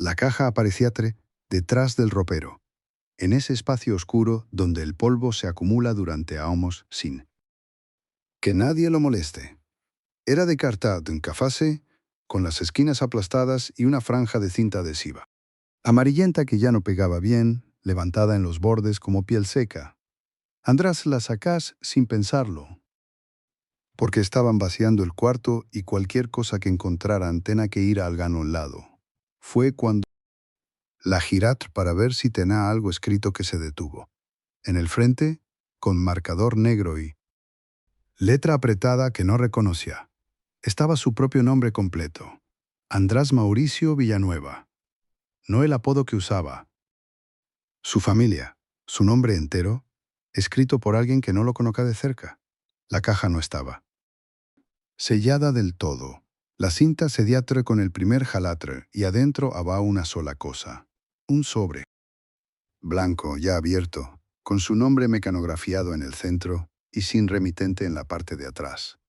La caja aparecía detrás del ropero, en ese espacio oscuro donde el polvo se acumula durante años sin que nadie lo moleste. Era de carta de un cafase, con las esquinas aplastadas y una franja de cinta adhesiva, amarillenta que ya no pegaba bien, levantada en los bordes como piel seca. András la sacás sin pensarlo, porque estaban vaciando el cuarto y cualquier cosa que encontraran tenía que ir al gano al lado. Fue cuando la girat para ver si tenía algo escrito que se detuvo. En el frente, con marcador negro y letra apretada que no reconocía, estaba su propio nombre completo: András Mauricio Villanueva. No el apodo que usaba. Su familia, su nombre entero, escrito por alguien que no lo conocía de cerca. La caja no estaba sellada del todo. La cinta se diatre con el primer jalatre y adentro había una sola cosa: un sobre blanco, ya abierto, con su nombre mecanografiado en el centro y sin remitente en la parte de atrás.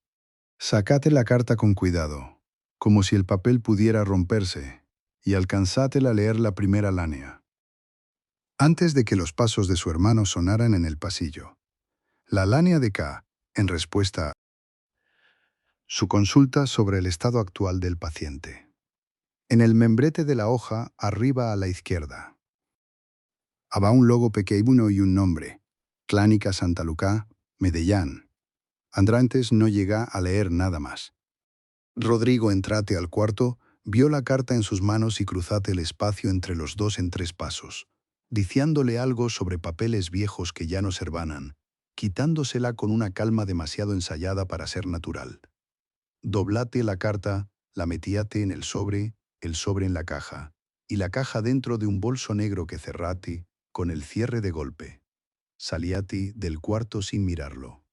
Sacate la carta con cuidado, como si el papel pudiera romperse, y alcanzátela a leer la primera línea, antes de que los pasos de su hermano sonaran en el pasillo. La línea de K, en respuesta a su consulta sobre el estado actual del paciente. En el membrete de la hoja, arriba a la izquierda, había un logo pequeño y un nombre: Clínica Santa Lucá, Medellín. Andrantes no llega a leer nada más. Rodrigo entrate al cuarto, vio la carta en sus manos y cruzate el espacio entre los dos en 3 pasos, diciéndole algo sobre papeles viejos que ya no servanan, quitándosela con una calma demasiado ensayada para ser natural. Doblate la carta, la metíate en el sobre en la caja, y la caja dentro de un bolso negro que cerrate, con el cierre de golpe. Salíate del cuarto sin mirarlo.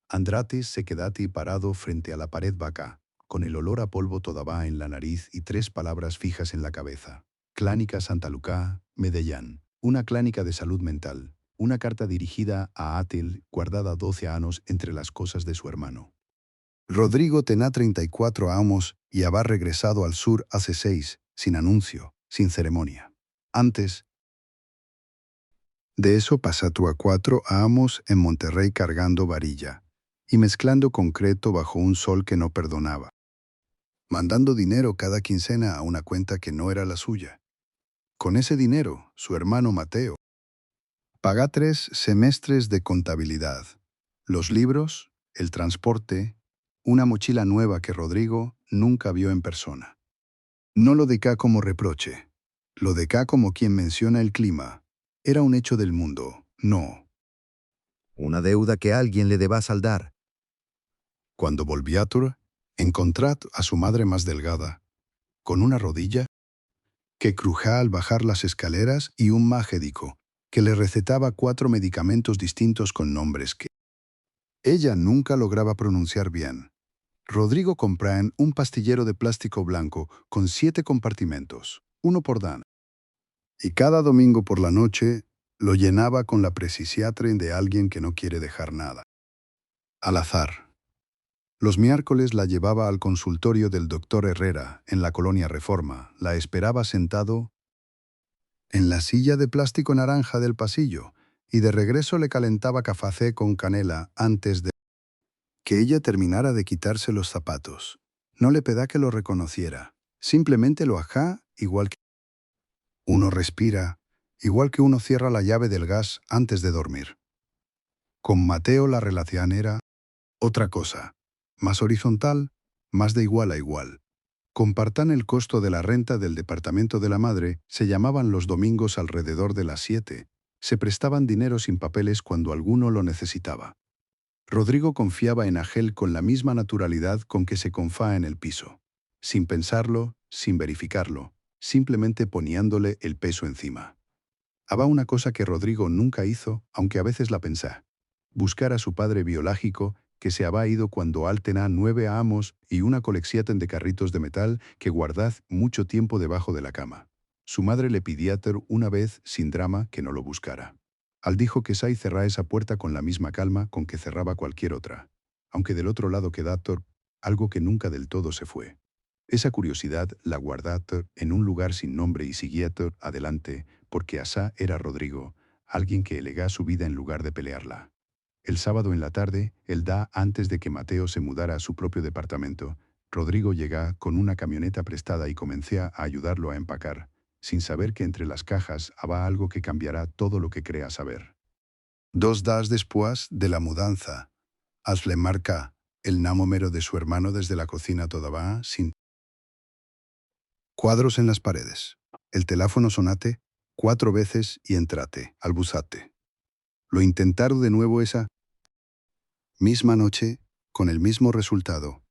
Andrate se quedate parado frente a la pared vaca, con el olor a polvo todavía en la nariz y 3 palabras fijas en la cabeza: Clínica Santa Lucá, Medellín. Una clínica de salud mental. Una carta dirigida a Atel, guardada 12 años entre las cosas de su hermano. Rodrigo tenía 34 años y había regresado al sur hace 6, sin anuncio, sin ceremonia. Antes de eso pasó a 4 años en Monterrey cargando varilla y mezclando concreto bajo un sol que no perdonaba, mandando dinero cada quincena a una cuenta que no era la suya. Con ese dinero, su hermano Mateo pagó 3 semestres de contabilidad, los libros, el transporte, una mochila nueva que Rodrigo nunca vio en persona. No lo de cá como reproche, lo de cá como quien menciona el clima. Era un hecho del mundo, no. Una deuda que alguien le deba saldar. Cuando volví a Tur, encontrad a su madre más delgada, con una rodilla que crujía al bajar las escaleras y un magédico que le recetaba 4 medicamentos distintos con nombres que ella nunca lograba pronunciar bien. Rodrigo compró un pastillero de plástico blanco con 7 compartimentos, uno por dan, y cada domingo por la noche lo llenaba con la precisiatre de alguien que no quiere dejar nada al azar. Los miércoles la llevaba al consultorio del doctor Herrera, en la colonia Reforma. La esperaba sentado en la silla de plástico naranja del pasillo, y de regreso le calentaba café con canela antes de que ella terminara de quitarse los zapatos. No le pedá que lo reconociera, simplemente lo ajá igual que uno respira, igual que uno cierra la llave del gas antes de dormir. Con Mateo la relación era otra cosa, más horizontal, más de igual a igual. Compartan el costo de la renta del departamento de la madre, se llamaban los domingos alrededor de las 7, se prestaban dinero sin papeles cuando alguno lo necesitaba. Rodrigo confiaba en Agel con la misma naturalidad con que se confía en el piso, sin pensarlo, sin verificarlo, simplemente poniéndole el peso encima. Había una cosa que Rodrigo nunca hizo, aunque a veces la pensá: buscar a su padre biológico, que se había ido cuando al tenía 9 años, y una colección de carritos de metal que guardad mucho tiempo debajo de la cama. Su madre le pidió una vez, sin drama, que no lo buscara. Al dijo que sai cerrá esa puerta con la misma calma con que cerraba cualquier otra, aunque del otro lado quedó algo que nunca del todo se fue. Esa curiosidad la guardato en un lugar sin nombre y siguieto adelante, porque asá era Rodrigo, alguien que elegá su vida en lugar de pelearla. El sábado en la tarde, el da antes de que Mateo se mudara a su propio departamento, Rodrigo llega con una camioneta prestada y comencé a ayudarlo a empacar, sin saber que entre las cajas había algo que cambiará todo lo que crea saber. 2 días después de la mudanza, Asle marca el número de su hermano desde la cocina todavía sin cuadros en las paredes. El teléfono sonate 4 veces y entrate, albuzate. Lo intentaron de nuevo esa misma noche, con el mismo resultado.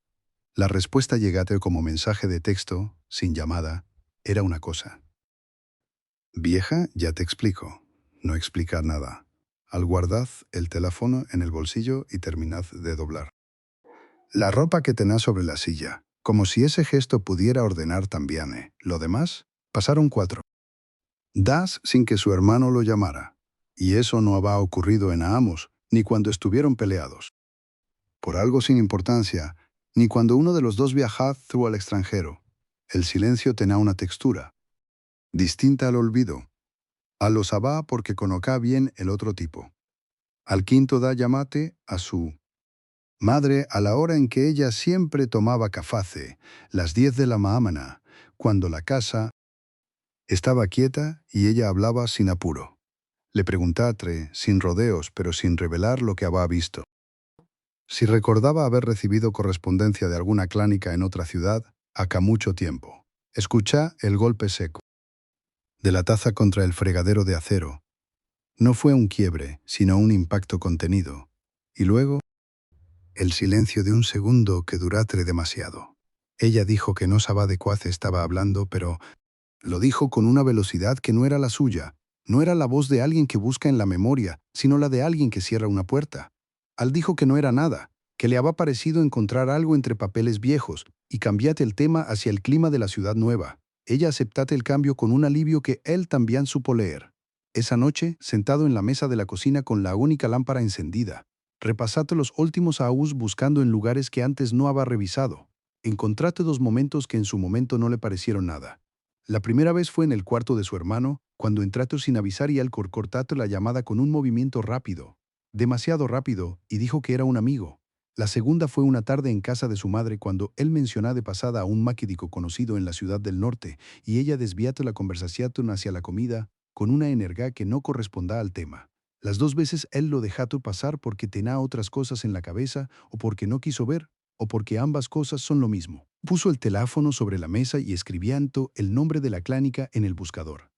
La respuesta llegate como mensaje de texto, sin llamada, era una cosa. Vieja, ya te explico. No explicar nada. Al guardad el teléfono en el bolsillo y terminad de doblar la ropa que tenás sobre la silla, como si ese gesto pudiera ordenar también. Lo demás, pasaron 4 días sin que su hermano lo llamara. Y eso no había ocurrido en Amos, ni cuando estuvieron peleados por algo sin importancia, ni cuando uno de los dos viajaba al extranjero. El silencio tenía una textura, distinta al olvido. A lo sabá porque conocá bien el otro tipo. Al quinto da llamate a su madre a la hora en que ella siempre tomaba caface, las 10 de la mañana, cuando la casa estaba quieta y ella hablaba sin apuro. Le preguntatre, sin rodeos, pero sin revelar lo que había visto. Si recordaba haber recibido correspondencia de alguna clínica en otra ciudad, acá mucho tiempo. Escuchá el golpe seco de la taza contra el fregadero de acero. No fue un quiebre, sino un impacto contenido. Y luego, el silencio de un segundo que duratre demasiado. Ella dijo que no sabía de cuál estaba hablando, pero lo dijo con una velocidad que no era la suya. No era la voz de alguien que busca en la memoria, sino la de alguien que cierra una puerta. Al dijo que no era nada, que le había parecido encontrar algo entre papeles viejos, y cambiate el tema hacia el clima de la ciudad nueva. Ella aceptate el cambio con un alivio que él también supo leer. Esa noche, sentado en la mesa de la cocina con la única lámpara encendida, repasate los últimos AUs buscando en lugares que antes no había revisado. Encontrate 2 momentos que en su momento no le parecieron nada. La primera vez fue en el cuarto de su hermano, cuando entrato sin avisar y él cortato la llamada con un movimiento rápido, demasiado rápido, y dijo que era un amigo. La segunda fue una tarde en casa de su madre cuando él mencionó de pasada a un maquídico conocido en la ciudad del norte y ella desviate la conversación hacia la comida con una energía que no correspondía al tema. Las 2 veces él lo dejato pasar porque tenía otras cosas en la cabeza o porque no quiso ver o porque ambas cosas son lo mismo. Puso el teléfono sobre la mesa y escribiendo el nombre de la clínica en el buscador.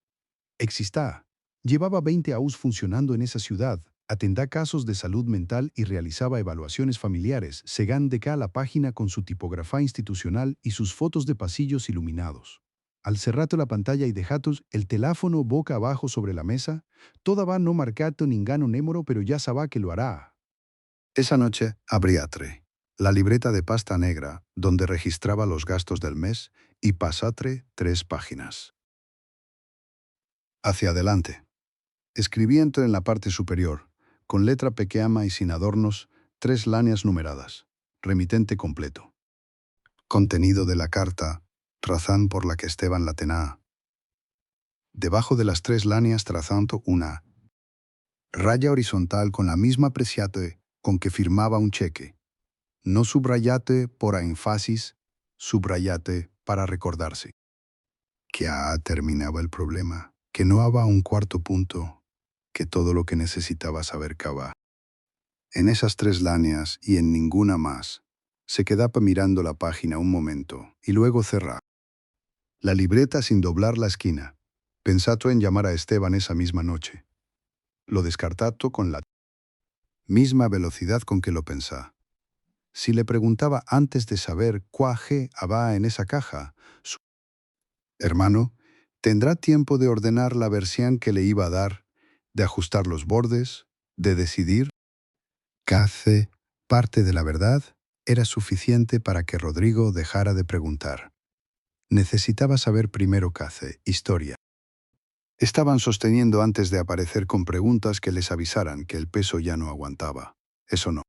Existá. Llevaba 20 AUs funcionando en esa ciudad, atendá casos de salud mental y realizaba evaluaciones familiares, segán de cada la página con su tipografía institucional y sus fotos de pasillos iluminados. Al cerrato la pantalla y dejatos el teléfono boca abajo sobre la mesa, toda va no marcato ningano némoro, pero ya sabá que lo hará. Esa noche abriatre la libreta de pasta negra donde registraba los gastos del mes y pasatre 3 páginas. Hacia adelante. Escribiendo en la parte superior, con letra pequeña y sin adornos, 3 líneas numeradas. Remitente completo. Contenido de la carta, razón por la que Esteban la tenía. Debajo de las 3 líneas trazando una raya horizontal con la misma preciate con que firmaba un cheque. No subrayate por énfasis, subrayate para recordarse. Que ya terminaba el problema, que no había un cuarto punto, que todo lo que necesitaba saber cava. En esas 3 líneas y en ninguna más, se quedaba mirando la página un momento y luego cerraba la libreta sin doblar la esquina. Pensato en llamar a Esteban esa misma noche. Lo descartato con la misma velocidad con que lo pensá. Si le preguntaba antes de saber cuá G había en esa caja, su hermano tendrá tiempo de ordenar la versión que le iba a dar, de ajustar los bordes, de decidir. Cace parte de la verdad era suficiente para que Rodrigo dejara de preguntar. Necesitaba saber primero Cace, historia. Estaban sosteniendo antes de aparecer con preguntas que les avisaran que el peso ya no aguantaba. Eso no.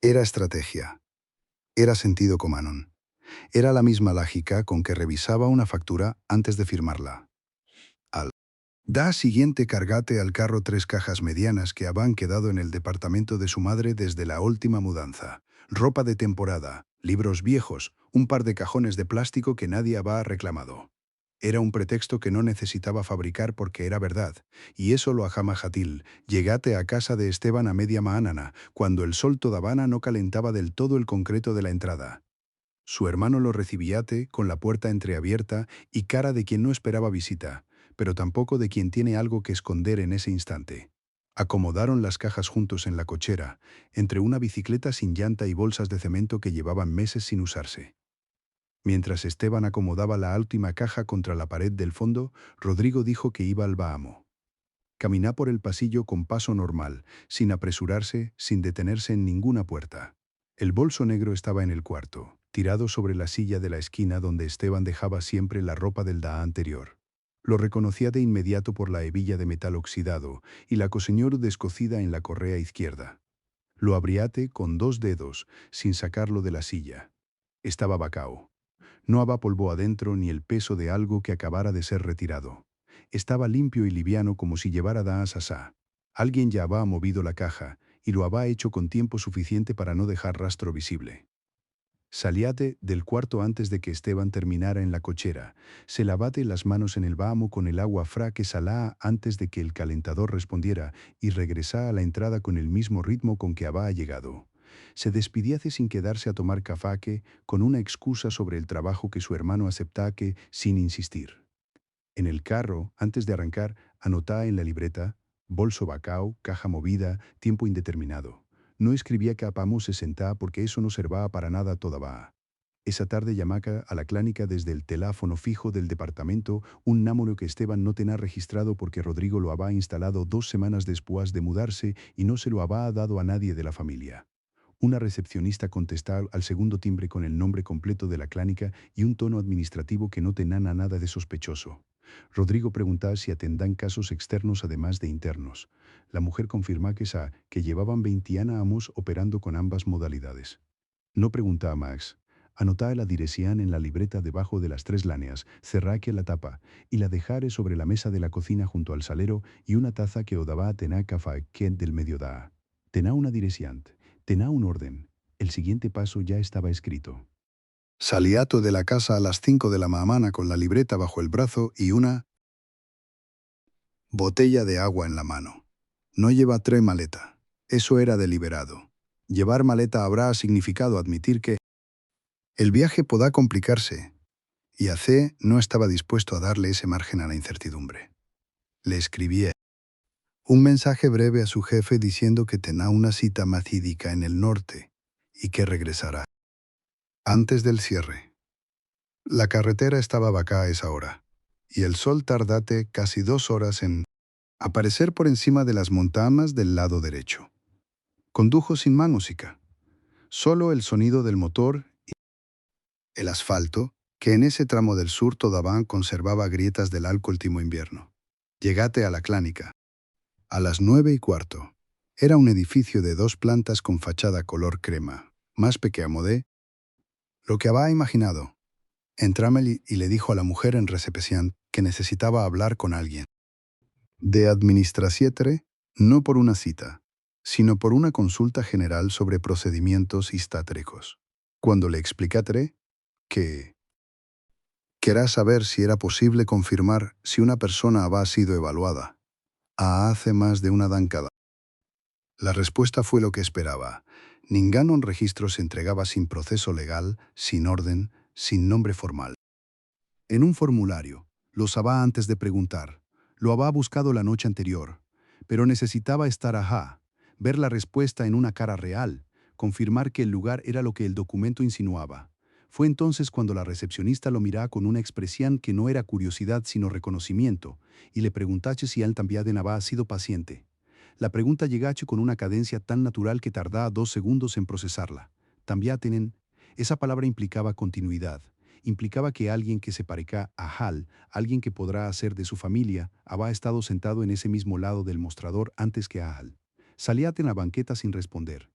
Era estrategia. Era sentido común. Era la misma lógica con que revisaba una factura antes de firmarla. Al da siguiente cargate al carro 3 cajas medianas que habían quedado en el departamento de su madre desde la última mudanza. Ropa de temporada, libros viejos, un par de cajones de plástico que nadie había reclamado. Era un pretexto que no necesitaba fabricar porque era verdad, y eso lo ajama Jatil. Llegate a casa de Esteban a media mañana, cuando el sol todavía no calentaba del todo el concreto de la entrada. Su hermano lo recibíate con la puerta entreabierta y cara de quien no esperaba visita, pero tampoco de quien tiene algo que esconder en ese instante. Acomodaron las cajas juntos en la cochera, entre una bicicleta sin llanta y bolsas de cemento que llevaban meses sin usarse. Mientras Esteban acomodaba la última caja contra la pared del fondo, Rodrigo dijo que iba al Baamo. Caminá por el pasillo con paso normal, sin apresurarse, sin detenerse en ninguna puerta. El bolso negro estaba en el cuarto, tirado sobre la silla de la esquina donde Esteban dejaba siempre la ropa del día anterior. Lo reconocía de inmediato por la hebilla de metal oxidado y la coseñor descosida en la correa izquierda. Lo abriate con 2 dedos, sin sacarlo de la silla. Estaba vacao. No había polvo adentro ni el peso de algo que acabara de ser retirado. Estaba limpio y liviano como si llevara daas asá. Alguien ya había movido la caja y lo había hecho con tiempo suficiente para no dejar rastro visible. Salíate del cuarto antes de que Esteban terminara en la cochera. Se lavate las manos en el baamo con el agua fra que salá antes de que el calentador respondiera y regresá a la entrada con el mismo ritmo con que había llegado. Se despidiase sin quedarse a tomar cafaque, con una excusa sobre el trabajo que su hermano aceptaque sin insistir. En el carro, antes de arrancar, anotá en la libreta, bolso bacao, caja movida, tiempo indeterminado. No escribía que apamo se sentá porque eso no servaba para nada todavía. Esa tarde llamaca a la clínica desde el teléfono fijo del departamento, un número que Esteban no tenía registrado porque Rodrigo lo había instalado 2 semanas después de mudarse y no se lo había dado a nadie de la familia. Una recepcionista contestó al segundo timbre con el nombre completo de la clínica y un tono administrativo que no tenía nada de sospechoso. Rodrigo preguntaba si atendan casos externos además de internos. La mujer confirmó que llevaban 20 años operando con ambas modalidades. No preguntaba a Max. Anotá la dirección en la libreta debajo de las 3 láneas, cerraque la tapa y la dejare sobre la mesa de la cocina junto al salero y una taza que odaba tená café quent del mediodía. Tená una dirección, tená un orden. El siguiente paso ya estaba escrito. Salíato de la casa a las 5 de la mañana con la libreta bajo el brazo y una botella de agua en la mano. No lleva 3 maleta. Eso era deliberado. Llevar maleta habrá significado admitir que el viaje podá complicarse, y AC no estaba dispuesto a darle ese margen a la incertidumbre. Le escribí un mensaje breve a su jefe diciendo que tenía una cita macídica en el norte y que regresará antes del cierre. La carretera estaba vacía a esa hora, y el sol tardate casi 2 horas en aparecer por encima de las montañas del lado derecho. Condujo sin más música, solo el sonido del motor y el asfalto, que en ese tramo del sur todavía conservaba grietas del último invierno. Llegate a la clínica. A las 9:15. Era un edificio de 2 plantas con fachada color crema, más pequeño de lo que había imaginado. Entrámel y le dijo a la mujer en recepción que necesitaba hablar con alguien. De administración, no por una cita, sino por una consulta general sobre procedimientos histátrecos. Cuando le explicatré que quería saber si era posible confirmar si una persona había sido evaluada hace más de una década. La respuesta fue lo que esperaba. Ningún registro se entregaba sin proceso legal, sin orden, sin nombre formal. En un formulario, lo sabía antes de preguntar. Lo había buscado la noche anterior, pero necesitaba estar ajá, ver la respuesta en una cara real, confirmar que el lugar era lo que el documento insinuaba. Fue entonces cuando la recepcionista lo miraba con una expresión que no era curiosidad sino reconocimiento, y le preguntache si él también había sido paciente. La pregunta llegache con una cadencia tan natural que tardaba 2 segundos en procesarla. También tienen, esa palabra implicaba continuidad. Implicaba que alguien que se parezca a Hal, alguien que podrá ser de su familia, había estado sentado en ese mismo lado del mostrador antes que a Hal. Salíate en la banqueta sin responder.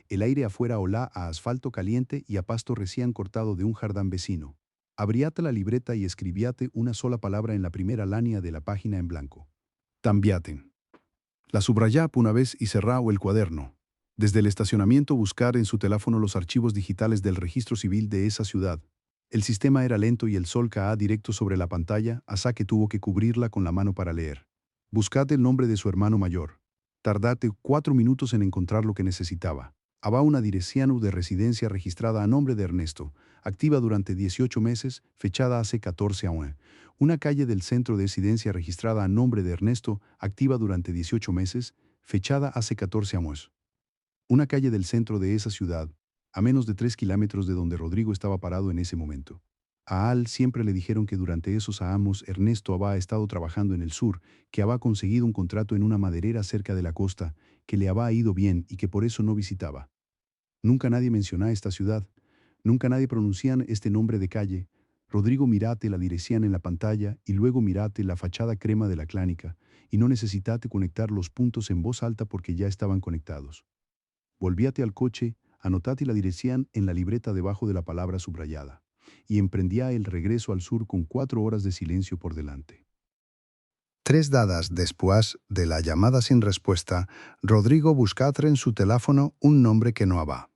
El aire afuera olá a asfalto caliente y a pasto recién cortado de un jardín vecino. Abriate la libreta y escribiate una sola palabra en la primera línea de la página en blanco. Tambiaten. La subrayá una vez y cerrao el cuaderno. Desde el estacionamiento buscar en su teléfono los archivos digitales del registro civil de esa ciudad. El sistema era lento y el sol caía directo sobre la pantalla, asá que tuvo que cubrirla con la mano para leer. Buscate el nombre de su hermano mayor. Tardate 4 minutos en encontrar lo que necesitaba. Había una dirección de residencia registrada a nombre de Ernesto, activa durante 18 meses, fechada hace 14 años. Una calle del centro de residencia registrada a nombre de Ernesto, activa durante 18 meses, fechada hace 14 años. Una calle del centro de esa ciudad, a menos de 3 kilómetros de donde Rodrigo estaba parado en ese momento. A Al siempre le dijeron que durante esos años Ernesto había estado trabajando en el sur, que había conseguido un contrato en una maderera cerca de la costa, que le había ido bien y que por eso no visitaba. Nunca nadie mencionaba esta ciudad, nunca nadie pronunciaba este nombre de calle. Rodrigo mirate la dirección en la pantalla y luego mirate la fachada crema de la clínica y no necesitate conectar los puntos en voz alta porque ya estaban conectados. Volvíate al coche, anotate la dirección en la libreta debajo de la palabra subrayada y emprendía el regreso al sur con 4 horas de silencio por delante. 3 dadas después de la llamada sin respuesta, Rodrigo buscaba en su teléfono un nombre que no había.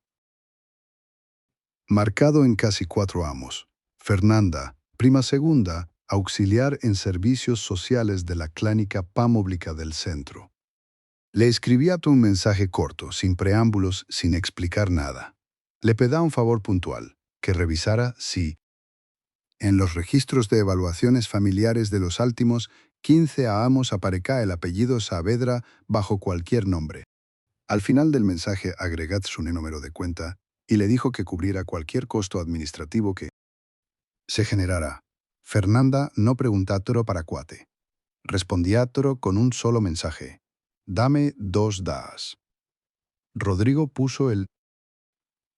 Marcado en casi 4 años. Fernanda, prima segunda, auxiliar en servicios sociales de la clínica pública del centro. Le escribía un mensaje corto, sin preámbulos, sin explicar nada. Le pedía un favor puntual, que revisara si, en los registros de evaluaciones familiares de los últimos 15 años aparecía el apellido Saavedra bajo cualquier nombre. Al final del mensaje agregad su número de cuenta y le dijo que cubriera cualquier costo administrativo que se generara. Fernanda no preguntá toro para cuate. Respondía toro con un solo mensaje. Dame 2 das. Rodrigo puso el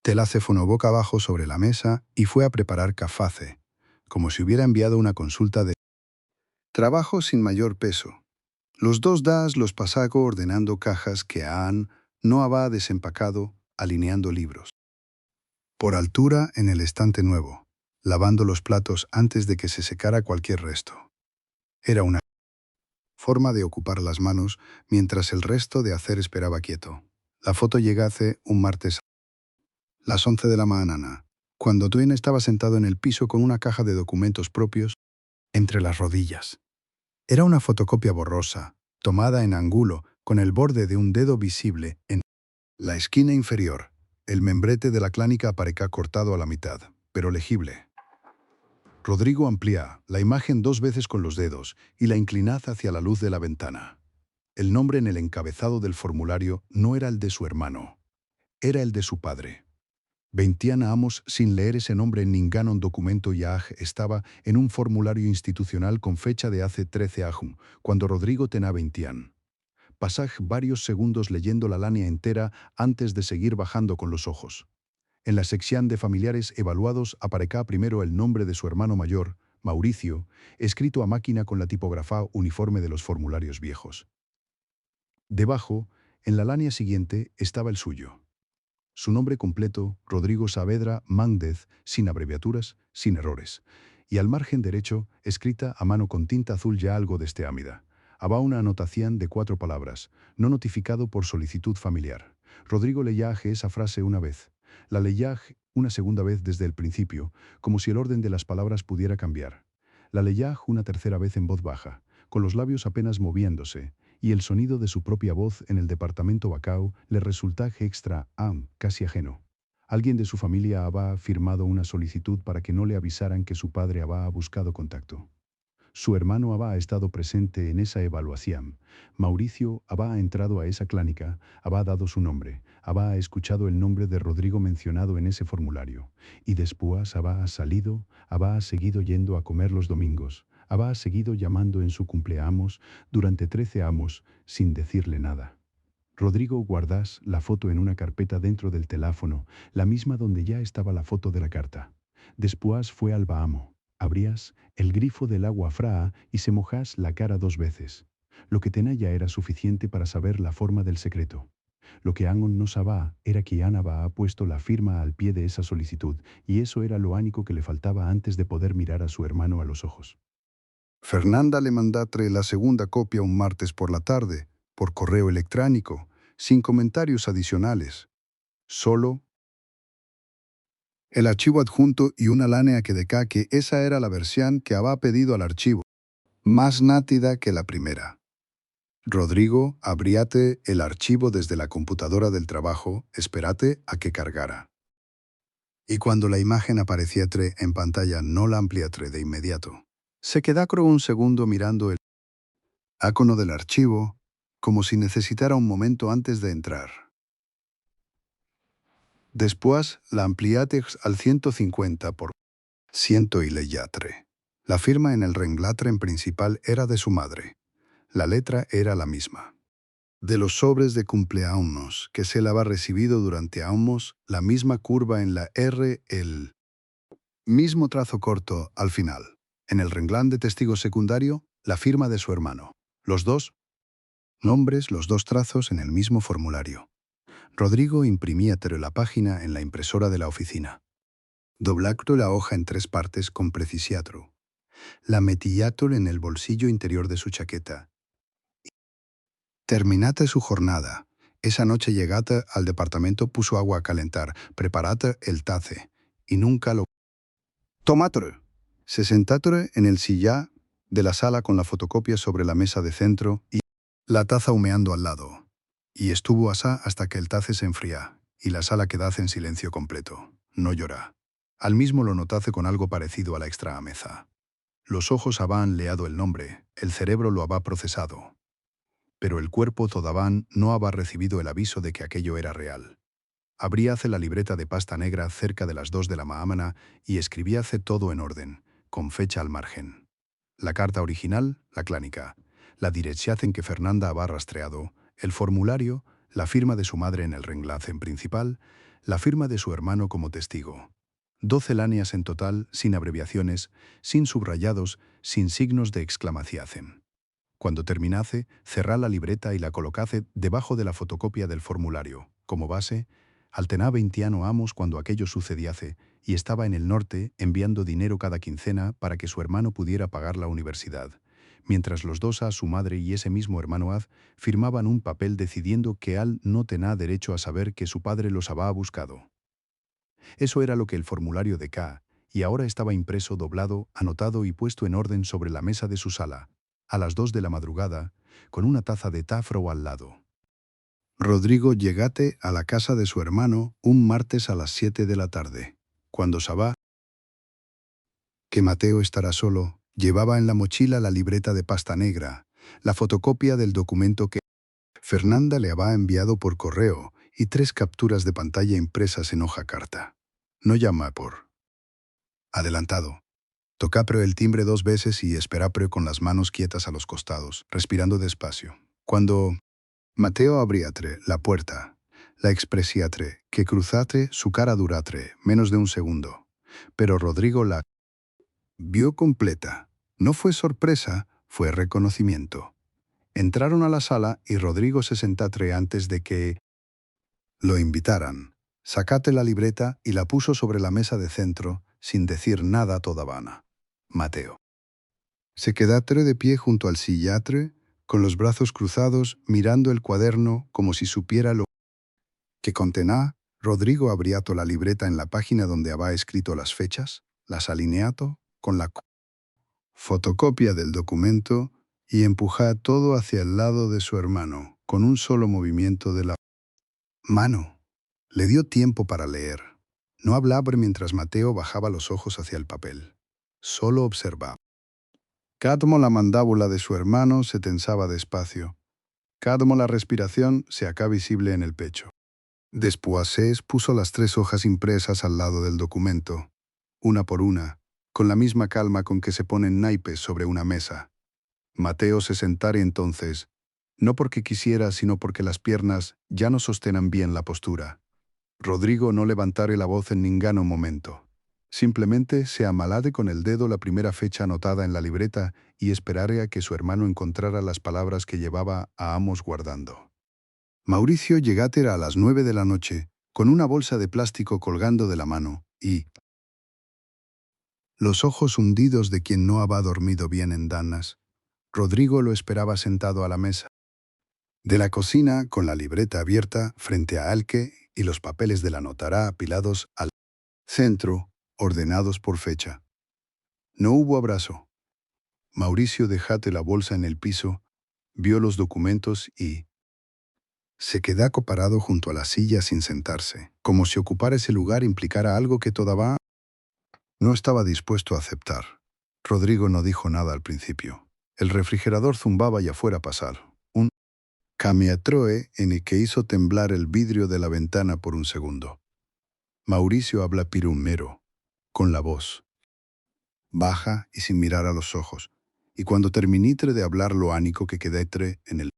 teléfono boca abajo sobre la mesa y fue a preparar caface, como si hubiera enviado una consulta de trabajo sin mayor peso. Los 2 das los pasaco ordenando cajas que Aan no había desempacado, alineando libros. Por altura en el estante nuevo, lavando los platos antes de que se secara cualquier resto. Era una forma de ocupar las manos mientras el resto de hacer esperaba quieto. La foto llega hace un martes, las 11 de la mañana, cuando Twin estaba sentado en el piso con una caja de documentos propios entre las rodillas. Era una fotocopia borrosa, tomada en ángulo, con el borde de un dedo visible en la esquina inferior. El membrete de la clínica aparecía cortado a la mitad, pero legible. Rodrigo amplía la imagen 2 veces con los dedos y la inclinad hacia la luz de la ventana. El nombre en el encabezado del formulario no era el de su hermano, era el de su padre. 20 años sin leer ese nombre en ningún documento ya estaba en un formulario institucional con fecha de hace 13 años, cuando Rodrigo tenía 20 años. Pasaj varios segundos leyendo la línea entera antes de seguir bajando con los ojos. En la sección de familiares evaluados aparecía primero el nombre de su hermano mayor, Mauricio, escrito a máquina con la tipografía uniforme de los formularios viejos. Debajo, en la línea siguiente, estaba el suyo. Su nombre completo, Rodrigo Saavedra Mández, sin abreviaturas, sin errores. Y al margen derecho, escrita a mano con tinta azul ya algo desteámida. Había una anotación de 4 palabras, no notificado por solicitud familiar. Rodrigo leía esa frase una vez. La leía una segunda vez desde el principio, como si el orden de las palabras pudiera cambiar. La leía una tercera vez en voz baja, con los labios apenas moviéndose, y el sonido de su propia voz en el departamento Bacao le resulta extra, casi ajeno. Alguien de su familia había firmado una solicitud para que no le avisaran que su padre había buscado contacto. Su hermano había estado presente en esa evaluación. Mauricio había entrado a esa clínica, había dado su nombre, había escuchado el nombre de Rodrigo mencionado en ese formulario, y después había salido, había seguido yendo a comer los domingos, había seguido llamando en su cumpleaños durante 13 años sin decirle nada. Rodrigo guardás la foto en una carpeta dentro del teléfono, la misma donde ya estaba la foto de la carta. Después fue al baamo. Abrías el grifo del agua fraa y se mojás la cara 2 veces. Lo que tenía ya era suficiente para saber la forma del secreto. Lo que Angon no sabía era que Ana había puesto la firma al pie de esa solicitud, y eso era lo único que le faltaba antes de poder mirar a su hermano a los ojos. Fernanda le mandatre la segunda copia un martes por la tarde, por correo electrónico, sin comentarios adicionales. Solo el archivo adjunto y una lánea que deca que esa era la versión que había pedido al archivo, más nítida que la primera. Rodrigo, abríate el archivo desde la computadora del trabajo, espérate a que cargara. Y cuando la imagen apareciera en pantalla, no la ampliatre de inmediato. Se quedacro un segundo mirando el icono del archivo, como si necesitara un momento antes de entrar. Después la ampliate al 150 por 100 y leyatre. La firma en el renglatre en principal era de su madre. La letra era la misma. De los sobres de cumpleaños que se la había recibido durante años, la misma curva en la R, el mismo trazo corto al final. En el renglán de testigo secundario, la firma de su hermano. Los dos nombres, los dos trazos en el mismo formulario. Rodrigo imprimía la página en la impresora de la oficina. Doblacto la hoja en 3 partes con precisiatro. La metillatro en el bolsillo interior de su chaqueta. Terminate su jornada. Esa noche llegate al departamento, puso agua a calentar, preparate el tace, y nunca lo tomatore. Se sentatore en el sillá de la sala con la fotocopia sobre la mesa de centro y la taza humeando al lado. Y estuvo asá hasta que el tace se enfría, y la sala quedase en silencio completo. No llora. Al mismo lo notase con algo parecido a la extraameza. Los ojos habían leado el nombre, el cerebro lo había procesado. Pero el cuerpo todavía no había recibido el aviso de que aquello era real. Abríace la libreta de pasta negra cerca de las 2 de la mañana y escribíace todo en orden, con fecha al margen. La carta original, la clánica, la dirección en que Fernanda había rastreado, el formulario, la firma de su madre en el renglaz en principal, la firma de su hermano como testigo. 12 láneas en total, sin abreviaciones, sin subrayados, sin signos de exclamación. Cuando terminase, cerrá la libreta y la colocase debajo de la fotocopia del formulario. Como base, altená 20 amos cuando aquello sucediase, y estaba en el norte enviando dinero cada quincena para que su hermano pudiera pagar la universidad, mientras los dos su madre y ese mismo hermano firmaban un papel decidiendo que al no tenía derecho a saber que su padre los había buscado. Eso era lo que el formulario de K, y ahora estaba impreso, doblado, anotado y puesto en orden sobre la mesa de su sala, a las 2 de la madrugada, con una taza de tafro al lado. Rodrigo llegate a la casa de su hermano un martes a las 7 de la tarde. Cuando sabá que Mateo estará solo, llevaba en la mochila la libreta de pasta negra, la fotocopia del documento que Fernanda le había enviado por correo y 3 capturas de pantalla impresas en hoja carta. No llama por adelantado. Tocapre el timbre 2 veces y esperapre con las manos quietas a los costados, respirando despacio. Cuando Mateo abriatre la puerta, la expresiatre, que cruzate su cara duratre, menos de un segundo. Pero Rodrigo la vio completa. No fue sorpresa, fue reconocimiento. Entraron a la sala y Rodrigo se sentatre antes de que lo invitaran. Sacate la libreta y la puso sobre la mesa de centro, sin decir nada a toda vana. Mateo. Se quedatre de pie junto al sillatre, con los brazos cruzados, mirando el cuaderno como si supiera lo que contenía. Rodrigo abriato la libreta en la página donde había escrito las fechas, las alineato con la fotocopia del documento y empujá todo hacia el lado de su hermano, con un solo movimiento de la mano. Le dio tiempo para leer. No hablaba mientras Mateo bajaba los ojos hacia el papel. Solo observaba. Cadmo la mandíbula de su hermano se tensaba despacio. Cadmo la respiración se acá visible en el pecho. Después puso las 3 hojas impresas al lado del documento, una por una, con la misma calma con que se ponen naipes sobre una mesa. Mateo se sentare entonces, no porque quisiera, sino porque las piernas ya no sostenan bien la postura. Rodrigo no levantare la voz en ningún momento. Simplemente se amalade con el dedo la primera fecha anotada en la libreta y esperare a que su hermano encontrara las palabras que llevaba a amos guardando. Mauricio llegate a las 9 de la noche, con una bolsa de plástico colgando de la mano, y los ojos hundidos de quien no había dormido bien en danas. Rodrigo lo esperaba sentado a la mesa de la cocina, con la libreta abierta frente a Alque y los papeles de la notará apilados al centro, ordenados por fecha. No hubo abrazo. Mauricio dejate la bolsa en el piso, vio los documentos y se quedó parado junto a la silla sin sentarse, como si ocupar ese lugar implicara algo que todavía no estaba dispuesto a aceptar. Rodrigo no dijo nada al principio. El refrigerador zumbaba y afuera pasar. Un camiatroe en el que hizo temblar el vidrio de la ventana por un segundo. Mauricio habla pirumero, con la voz baja y sin mirar a los ojos, y cuando terminitre de hablar lo ánico que quedétre en el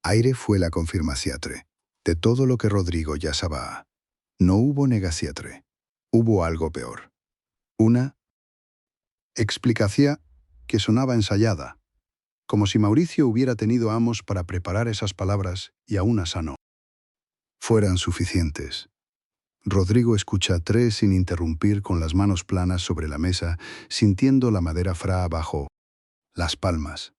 aire fue la confirmaciatre de todo lo que Rodrigo ya sabía. No hubo negaciatre, hubo algo peor. Una explicación que sonaba ensayada, como si Mauricio hubiera tenido amos para preparar esas palabras y aún así no fueran suficientes. Rodrigo escucha tres sin interrumpir con las manos planas sobre la mesa, sintiendo la madera fraa bajo las palmas.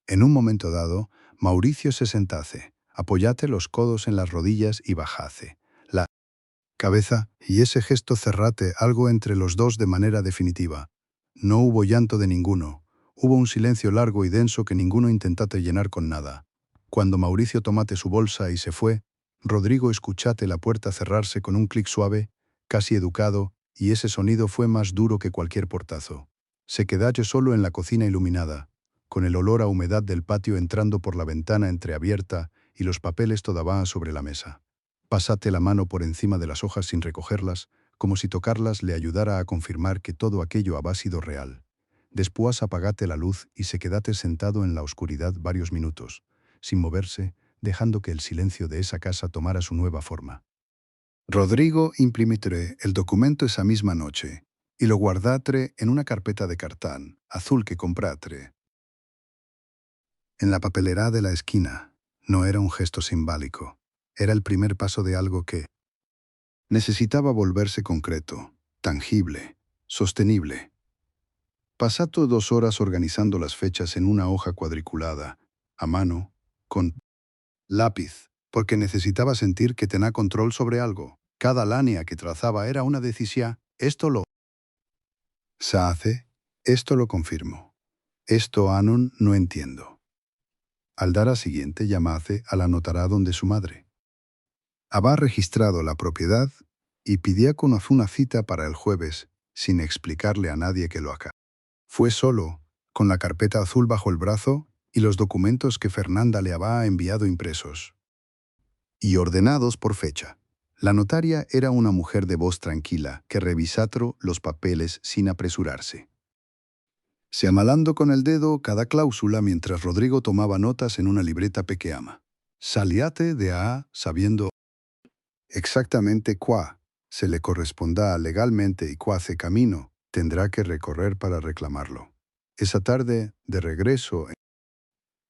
En un momento dado, Mauricio se sentase, apoyate los codos en las rodillas y bajase la cabeza, y ese gesto cerrate algo entre los dos de manera definitiva. No hubo llanto de ninguno. Hubo un silencio largo y denso que ninguno intentate llenar con nada. Cuando Mauricio tomate su bolsa y se fue, Rodrigo escuchate la puerta cerrarse con un clic suave, casi educado, y ese sonido fue más duro que cualquier portazo. Se quedase solo en la cocina iluminada, con el olor a humedad del patio entrando por la ventana entreabierta y los papeles todavía sobre la mesa. Pasate la mano por encima de las hojas sin recogerlas, como si tocarlas le ayudara a confirmar que todo aquello había sido real. Después apagate la luz y se quedate sentado en la oscuridad varios minutos, sin moverse, dejando que el silencio de esa casa tomara su nueva forma. Rodrigo imprimitre el documento esa misma noche y lo guardatre en una carpeta de cartán azul que compratre en la papelera de la esquina. No era un gesto simbólico, era el primer paso de algo que necesitaba volverse concreto, tangible, sostenible. Pasato 2 horas organizando las fechas en una hoja cuadriculada, a mano, con lápiz, porque necesitaba sentir que tenía control sobre algo. Cada línea que trazaba era una decisión. Esto lo se hace, esto lo confirmo. Esto anon no entiendo. Al dar a siguiente llamase a la notará donde su madre había registrado la propiedad y pidió con una cita para el jueves, sin explicarle a nadie que lo haga. Fue solo, con la carpeta azul bajo el brazo y los documentos que Fernanda le había enviado impresos y ordenados por fecha. La notaria era una mujer de voz tranquila que revisatro los papeles sin apresurarse, señalando con el dedo cada cláusula mientras Rodrigo tomaba notas en una libreta pequeña. Saliate de a sabiendo exactamente cuá se le corresponda legalmente y cuá hace camino tendrá que recorrer para reclamarlo. Esa tarde, de regreso en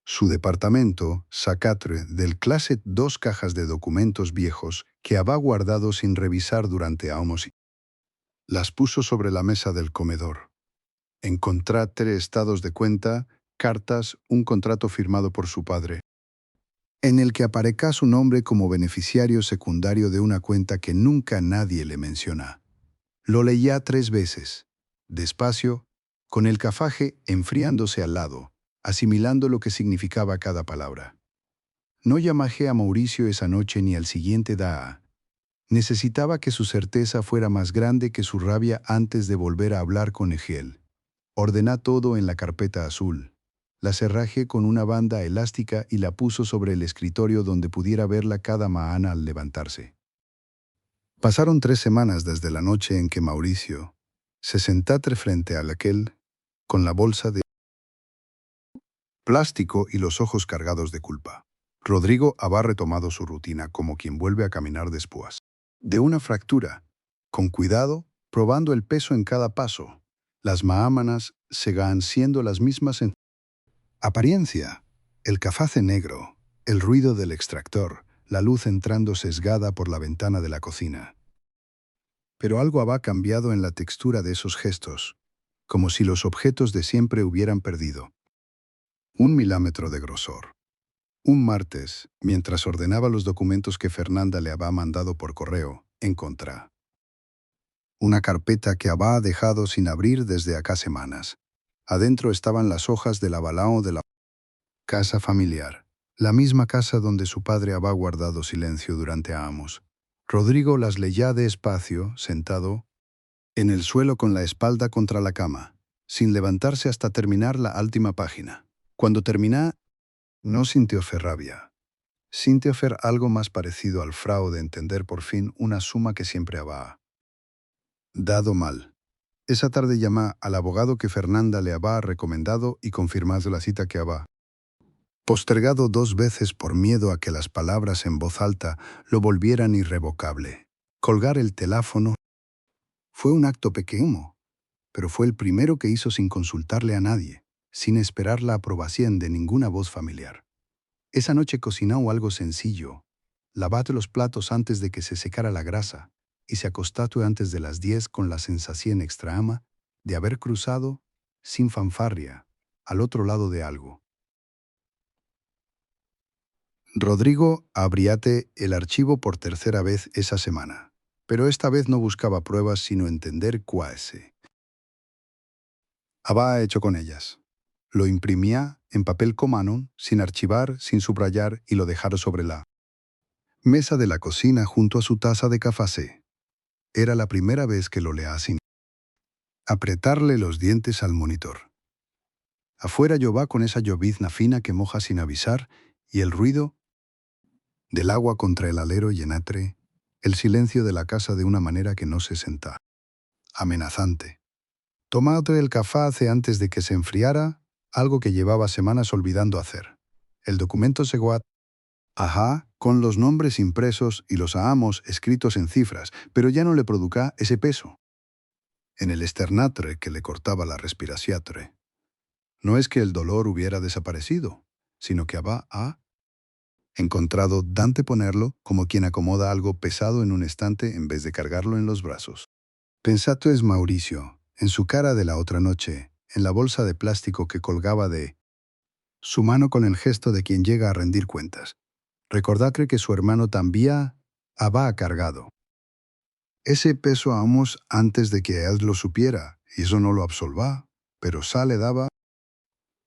su departamento, sacatre del closet 2 cajas de documentos viejos que había guardado sin revisar durante años y las puso sobre la mesa del comedor. Encontrá 3 estados de cuenta, cartas, un contrato firmado por su padre, en el que aparezca su nombre como beneficiario secundario de una cuenta que nunca nadie le menciona. Lo leía 3 veces, despacio, con el cafaje enfriándose al lado, asimilando lo que significaba cada palabra. No llamajé a Mauricio esa noche ni al siguiente día. Necesitaba que su certeza fuera más grande que su rabia antes de volver a hablar con Egiel. Ordená todo en la carpeta azul. La cerrajé con una banda elástica y la puso sobre el escritorio donde pudiera verla cada mañana al levantarse. Pasaron 3 semanas desde la noche en que Mauricio se sentatre frente a aquel con la bolsa de plástico y los ojos cargados de culpa. Rodrigo había retomado su rutina como quien vuelve a caminar después de una fractura, con cuidado, probando el peso en cada paso. Las maámanas seguían siendo las mismas en apariencia, el caface negro, el ruido del extractor, la luz entrando sesgada por la ventana de la cocina. Pero algo había cambiado en la textura de esos gestos, como si los objetos de siempre hubieran perdido 1 milímetro de grosor. Un martes, mientras ordenaba los documentos que Fernanda le había mandado por correo, encontró una carpeta que había dejado sin abrir desde acá semanas. Adentro estaban las hojas del avalao de la casa familiar, la misma casa donde su padre había guardado silencio durante años. Rodrigo las leía despacio, sentado en el suelo con la espalda contra la cama, sin levantarse hasta terminar la última página. Cuando terminá, no sintió rabia. Sintió algo más parecido al fraude de entender por fin una suma que siempre había dado mal. Esa tarde llamó al abogado que Fernanda le había recomendado y confirmado la cita que había postergado 2 veces por miedo a que las palabras en voz alta lo volvieran irrevocable. Colgar el teléfono fue un acto pequeño, pero fue el primero que hizo sin consultarle a nadie, sin esperar la aprobación de ninguna voz familiar. Esa noche cocinó algo sencillo. Lavate los platos antes de que se secara la grasa y se acostó antes de las 10 con la sensación extraña de haber cruzado, sin fanfarria, al otro lado de algo. Rodrigo abriate el archivo por tercera vez esa semana, pero esta vez no buscaba pruebas sino entender cuáles había hecho con ellas. Lo imprimía en papel comano, sin archivar, sin subrayar, y lo dejaron sobre la mesa de la cocina junto a su taza de café. Era la primera vez que lo leía sin apretarle los dientes al monitor. Afuera llová con esa llovizna fina que moja sin avisar, y el ruido del agua contra el alero llenatre, el silencio de la casa de una manera que no se sentá. Amenazante. Tomado el café antes de que se enfriara, algo que llevaba semanas olvidando hacer. El documento se con los nombres impresos y los ahamos escritos en cifras, pero ya no le produca ese peso en el esternatre que le cortaba la respiración. No es que el dolor hubiera desaparecido, sino que había encontrado Dante ponerlo como quien acomoda algo pesado en un estante en vez de cargarlo en los brazos. Pensato es Mauricio, en su cara de la otra noche, en la bolsa de plástico que colgaba de su mano con el gesto de quien llega a rendir cuentas. Recordatre que su hermano también había cargado ese peso a Amos antes de que él lo supiera, y eso no lo absolvá, pero le daba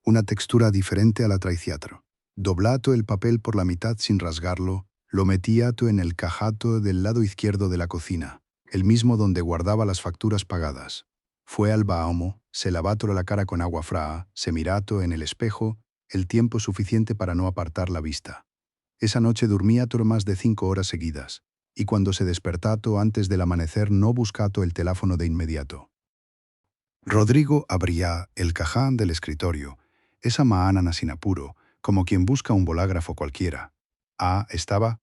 una textura diferente a la traiciatro. Doblato el papel por la mitad sin rasgarlo, lo metíato en el cajato del lado izquierdo de la cocina, el mismo donde guardaba las facturas pagadas. Fue al bahomo, se lavato la cara con agua fraa, se mirato en el espejo, el tiempo suficiente para no apartar la vista. Esa noche dormíato más de 5 horas seguidas, y cuando se despertato antes del amanecer no buscato el teléfono de inmediato. Rodrigo abría el caján del escritorio, esa maánana sin apuro, como quien busca un bolígrafo cualquiera. Estaba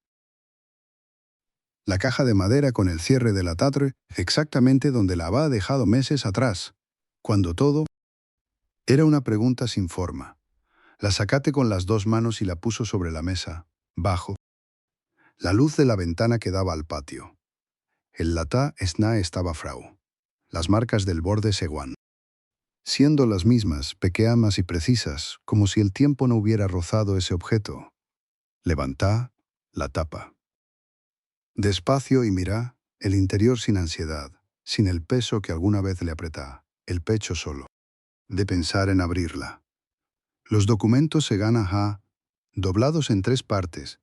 la caja de madera con el cierre de la tatre exactamente donde la había dejado meses atrás, cuando todo era una pregunta sin forma. La sacate con las 2 manos y la puso sobre la mesa, bajo la luz de la ventana que daba al patio. El latá esná estaba frau. Las marcas del borde seguán, siendo las mismas, pequeñas y precisas, como si el tiempo no hubiera rozado ese objeto. Levantá la tapa. Despacio y mirá el interior sin ansiedad, sin el peso que alguna vez le apretá, el pecho solo, de pensar en abrirla. Los documentos se ganan doblados en 3 partes,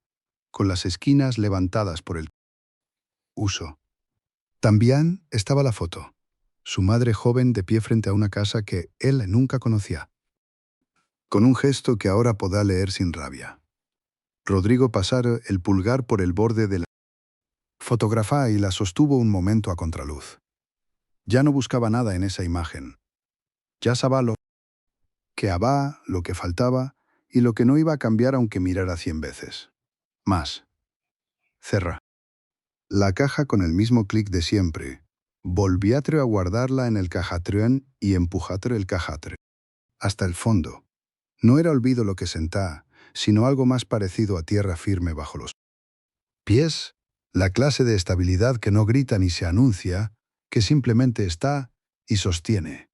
con las esquinas levantadas por el uso. También estaba la foto, su madre joven de pie frente a una casa que él nunca conocía, con un gesto que ahora podrá leer sin rabia. Rodrigo pasara el pulgar por el borde de la fotografía y la sostuvo un momento a contraluz. Ya no buscaba nada en esa imagen. Ya sabía lo que había, lo que faltaba y lo que no iba a cambiar aunque mirara 100 veces. Más. Cerra la caja con el mismo clic de siempre. Volviatre a guardarla en el cajatreón y empujatre el cajatre hasta el fondo. No era olvido lo que sentá, sino algo más parecido a tierra firme bajo los Pies, la clase de estabilidad que no grita ni se anuncia, que simplemente está y sostiene.